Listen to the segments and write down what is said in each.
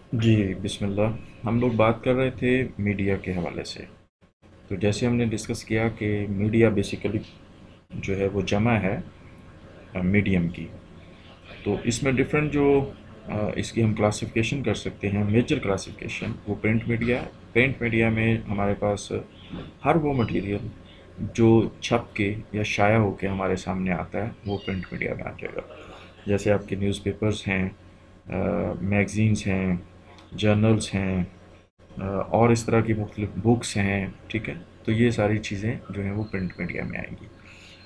जी, बिस्मिल्लाह। हम लोग बात कर रहे थे मीडिया के हवाले से। तो जैसे हमने डिस्कस किया कि मीडिया बेसिकली जो है वो जमा है मीडियम की। तो इसमें डिफरेंट जो इसकी हम क्लासिफिकेशन कर सकते हैं, मेजर क्लासिफिकेशन वो प्रिंट मीडिया। प्रिंट मीडिया में हमारे पास हर वो मटेरियल जो छप के या शाया होके हमारे सामने आता है वो प्रिंट मीडिया में आ जाएगा। जैसे आपके न्यूज़पेपर्स हैं, मैगज़ीन्स हैं, जर्नल्स हैं, और इस तरह की मुख्तलिफ बुक्स हैं, ठीक है। तो ये सारी चीज़ें जो हैं वो प्रिंट मीडिया में आएंगी।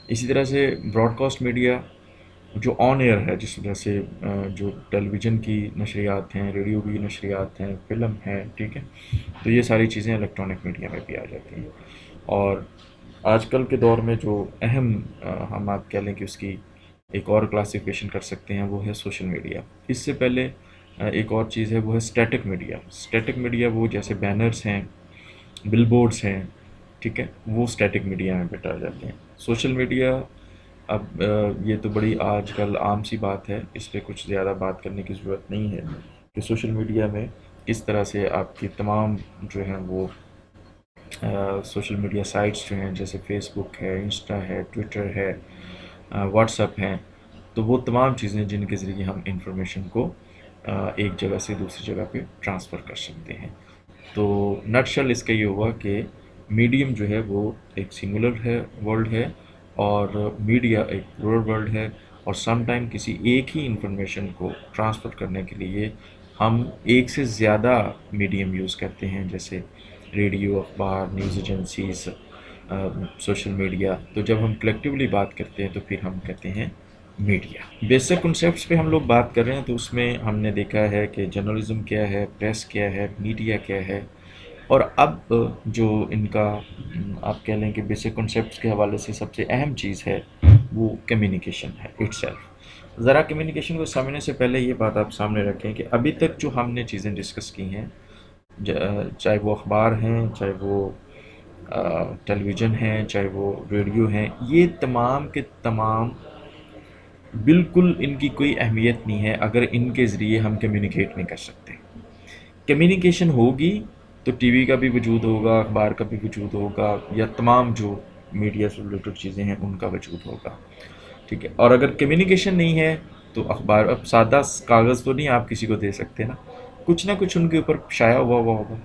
इसी तरह से ब्रॉडकास्ट मीडिया जो ऑन एयर है, जिस वजह से जो टेलीविज़न की नशरियात हैं, रेडियो की नशरियात हैं, फ़िल्म है, ठीक है। तो ये सारी चीज़ें इलेक्ट्रॉनिक मीडिया में भी आ जाती हैं। और आजकल के दौर में जो अहम हम आप कह लें कि उसकी एक और क्लासिफिकेशन कर सकते हैं वो है सोशल मीडिया। इससे पहले एक और चीज़ है वो है स्टैटिक मीडिया। स्टैटिक मीडिया वो जैसे बैनर्स हैं, बिलबोर्ड्स हैं, ठीक है, वो स्टैटिक मीडिया में बैठा जाते हैं। सोशल मीडिया अब ये तो बड़ी आजकल आम सी बात है, इस पे कुछ ज़्यादा बात करने की ज़रूरत नहीं है कि सोशल मीडिया में किस तरह से आपकी तमाम जो हैं वो सोशल मीडिया साइट्स जो हैं, जैसे फेसबुक है, इंस्टा है, ट्विटर है, व्हाट्सएप हैं, तो वो तमाम चीज़ें जिनके ज़रिए हम इंफॉर्मेशन को एक जगह से दूसरी जगह पे ट्रांसफ़र कर सकते हैं। तो नटशल इसका ये हुआ कि मीडियम जो है वो एक सिंगुलर है वर्ल्ड है, और मीडिया एक प्लूरल वर्ल्ड है। और सम टाइम किसी एक ही इंफॉर्मेशन को ट्रांसफ़र करने के लिए हम एक से ज़्यादा मीडियम यूज़ करते हैं, जैसे रेडियो, अखबार, न्यूज़ एजेंसीज, सोशल मीडिया। तो जब हम कलेक्टिवली बात करते हैं तो फिर हम कहते हैं मीडिया। बेसिक कॉन्सेप्ट्स पे हम लोग बात कर रहे हैं, तो उसमें हमने देखा है कि जर्नलिज्म क्या है, प्रेस क्या है, मीडिया क्या है। और अब जो इनका आप कह लें कि बेसिक कॉन्सेप्ट्स के हवाले से सबसे अहम चीज़ है वो कम्युनिकेशन है इटसेल्फ। ज़रा कम्युनिकेशन को समझने से पहले ये बात आप सामने रखें कि अभी तक जो हमने चीज़ें डिस्कस की हैं, चाहे वो अखबार हैं, चाहे वो टेलीविज़न हैं, चाहे वो रेडियो हैं, ये तमाम के तमाम बिल्कुल इनकी कोई अहमियत नहीं है अगर इनके ज़रिए हम कम्युनिकेट नहीं कर सकते। कम्युनिकेशन होगी तो टीवी का भी वजूद होगा, अखबार का भी वजूद होगा, या तमाम जो मीडिया से रिलेटेड चीज़ें हैं उनका वजूद होगा, ठीक है। और अगर कम्युनिकेशन नहीं है तो अखबार, अब सादा कागज़ तो नहीं आप किसी को दे सकते ना कुछ उनके ऊपर शाया हुआ होगा।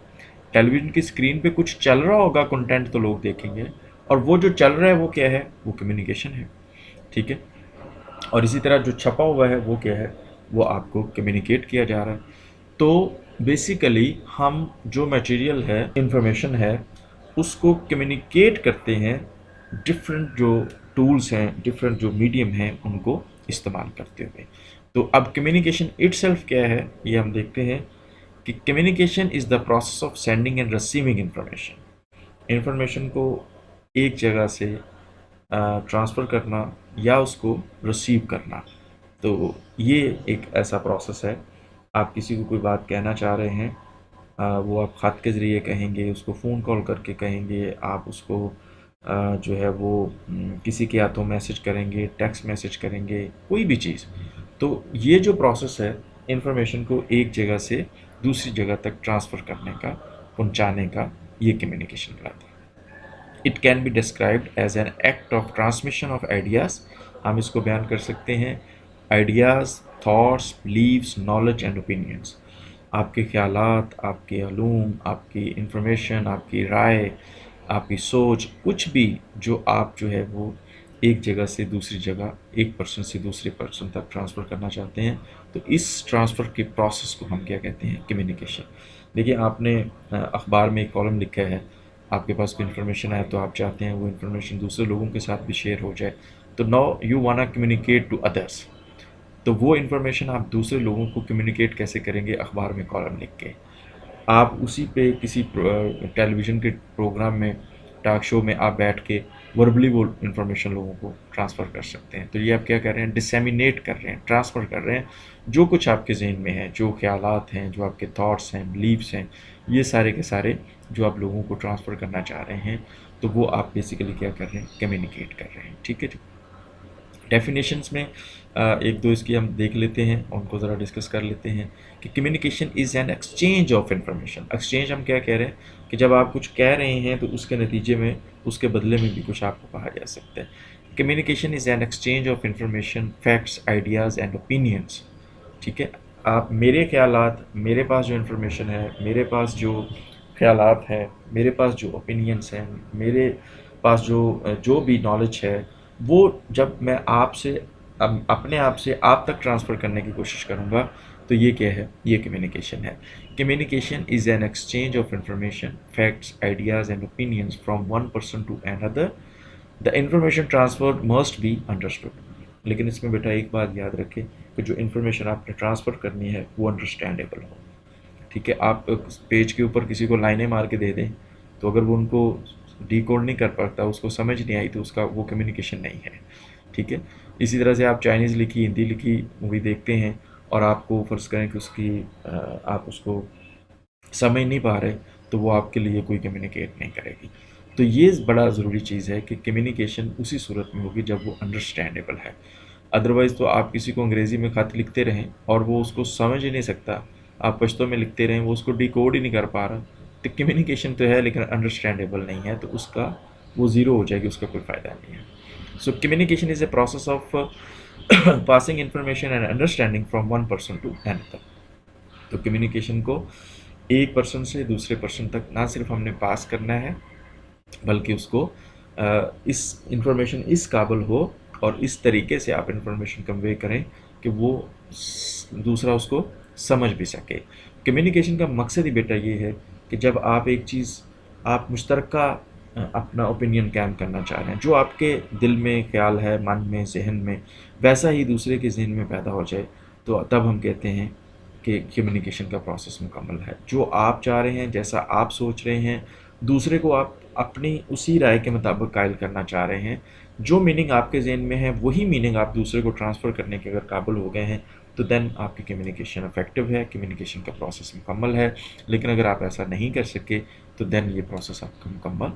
टेलीविज़न की स्क्रीन पे कुछ चल रहा होगा, कंटेंट तो लोग देखेंगे, और वो जो चल रहा है वो क्या है, वो कम्युनिकेशन है, ठीक है। और इसी तरह जो छपा हुआ है वो क्या है, वो आपको कम्युनिकेट किया जा रहा है। तो बेसिकली हम जो मटेरियल है, इंफॉर्मेशन है, उसको कम्युनिकेट करते हैं डिफरेंट जो टूल्स हैं, डिफरेंट जो मीडियम हैं उनको इस्तेमाल करते हुए। तो अब कम्युनिकेशन इटसेल्फ क्या है ये हम देखते हैं कि communication is the process of sending end receiving information. Information को एक जगह से ट्रांसफ़र करना या उसको रिसीव करना। तो ये एक ऐसा प्रोसेस है। आप किसी को कोई बात कहना चाह रहे हैं, वो आप ख़त के ज़रिए कहेंगे, उसको फ़ोन कॉल करके कहेंगे, आप उसको जो है वो किसी के हाथों मैसेज करेंगे, टेक्स्ट मैसेज करेंगे, कोई भी चीज़। तो ये जो प्रोसेस है इंफॉर्मेशन को एक जगह से दूसरी जगह तक ट्रांसफ़र करने का, पहुंचाने का, ये कम्युनिकेशन कहलाता है। It can be described as an act of transmission of ideas. हम इसको बयान कर सकते हैं ideas, thoughts, beliefs, knowledge and opinions. आपके ख्यालात, आपके अलूम, आपकी इंफॉर्मेशन, आपकी राय, आपकी सोच, कुछ भी जो आप जो है वो एक जगह से दूसरी जगह, एक पर्सन से दूसरे पर्सन तक ट्रांसफ़र करना चाहते हैं, तो इस ट्रांसफ़र के प्रोसेस को हम क्या कहते हैं, कम्युनिकेशन। देखिए, आपने अखबार में एक कॉलम लिखा है, आपके पास कोई इन्फॉर्मेशन है तो आप चाहते हैं वो इन्फॉर्मेशन दूसरे लोगों के साथ भी शेयर हो जाए। तो now you wanna communicate to others. तो वो इन्फॉर्मेशन आप दूसरे लोगों को कम्युनिकेट कैसे करेंगे, अखबार में कॉलम लिख के। आप उसी पे किसी टेलीविज़न के प्रोग्राम में, टॉक शो में आप बैठ के वर्बली वो इन्फॉर्मेशन लोगों को ट्रांसफ़र कर सकते हैं। तो ये आप क्या कर रहे हैं, डिसेमिनेट कर रहे हैं, ट्रांसफ़र कर रहे हैं जो कुछ आपके ज़हन में है, जो ख़्यालात हैं, जो आपके थॉट्स हैं, बिलीव्स हैं, ये सारे के सारे जो आप लोगों को ट्रांसफ़र करना चाह रहे हैं, तो वो आप बेसिकली क्या कर रहे हैं, कम्युनिकेट कर रहे हैं, ठीक है जी। डेफिनेशंस में ایک دو اس کی ہم دیکھ لیتے ہیں، ان کو ذرا ڈسکس کر لیتے ہیں کہ communication is an exchange of information. Exchange ہم کیا کہہ رہے ہیں کہ جب آپ کچھ کہہ رہے ہیں تو اس کے نتیجے میں اس کے بدلے میں بھی کچھ آپ کو کہا جا سکتا ہے. Communication is an exchange of information, facts, ideas and opinions. ٹھیک ہے، آپ میرے خیالات، میرے پاس جو انفارمیشن ہے، میرے پاس جو خیالات ہیں، میرے پاس جو اوپینینس ہیں، میرے پاس جو بھی نالج ہے، وہ جب میں آپ سے اپنے آپ سے آپ تک ٹرانسفر کرنے کی کوشش کروں گا تو یہ کیا ہے؟ یہ کمیونیکیشن ہے. Communication is an exchange of information, facts, ideas and opinions from one person to another. The information transfer must be understood. لیکن اس میں بیٹا ایک بات یاد رکھے کہ جو انفارمیشن آپ نے ٹرانسفر کرنی ہے وہ انڈرسٹینڈیبل ہو. ٹھیک ہے، آپ پیج کے اوپر کسی کو لائنیں مار کے دے دیں تو اگر وہ ان کو ڈی کوڈ نہیں کر پاتا، اس کو سمجھ نہیں آئی، تو اس کا وہ کمیونیکیشن نہیں ہے. ٹھیک ہے، اسی طرح سے آپ چائنیز لکھی، ہندی لکھی مووی دیکھتے ہیں اور آپ کو فرض کریں کہ اس کی آپ اس کو سمجھ نہیں پا رہے تو وہ آپ کے لیے کوئی کمیونیکیٹ نہیں کرے گی. تو یہ بڑا ضروری چیز ہے کہ کمیونیکیشن اسی صورت میں ہوگی جب وہ انڈرسٹینڈیبل ہے. ادروائز تو آپ کسی کو انگریزی میں خط لکھتے رہیں اور وہ اس کو سمجھ ہی نہیں سکتا، آپ پشتو میں لکھتے رہیں، وہ اس کو ڈی کوڈ ہی نہیں کر پا رہا، تو کمیونیکیشن تو ہے لیکن انڈرسٹینڈیبل نہیں ہے، تو اس کا وہ زیرو ہو جائے گی، اس کا کوئی فائدہ نہیں ہے. So communication is a process of passing information and understanding from one person to another. تو کمیونیکیشن کو ایک پرسن سے دوسرے پرسن تک نہ صرف ہم نے پاس کرنا ہے بلکہ اس کو اس انفارمیشن اس قابل ہو اور اس طریقے سے آپ انفارمیشن کنوے کریں کہ وہ دوسرا اس کو سمجھ بھی سکے. کمیونیکیشن کا مقصد ہی بیٹا یہ ہے کہ جب آپ ایک چیز آپ مشترکہ اپنا اوپینین قائم کرنا چاہ رہے ہیں، جو آپ کے دل میں خیال ہے، من میں، ذہن میں، ویسا ہی دوسرے کے ذہن میں پیدا ہو جائے، تو تب ہم کہتے ہیں کہ کمیونیکیشن کا پروسیس مکمل ہے. جو آپ چاہ رہے ہیں، جیسا آپ سوچ رہے ہیں، دوسرے کو آپ اپنی اسی رائے کے مطابق قائل کرنا چاہ رہے ہیں، جو میننگ آپ کے ذہن میں ہے وہی میننگ آپ دوسرے کو ٹرانسفر کرنے کے اگر قابل ہو گئے ہیں تو دین آپ کی کمیونیکیشن افیکٹو ہے، کمیونیکیشن کا پروسیس مکمل ہے. لیکن اگر آپ ایسا نہیں کر سکے تو دین یہ پروسیس آپ کا مکمل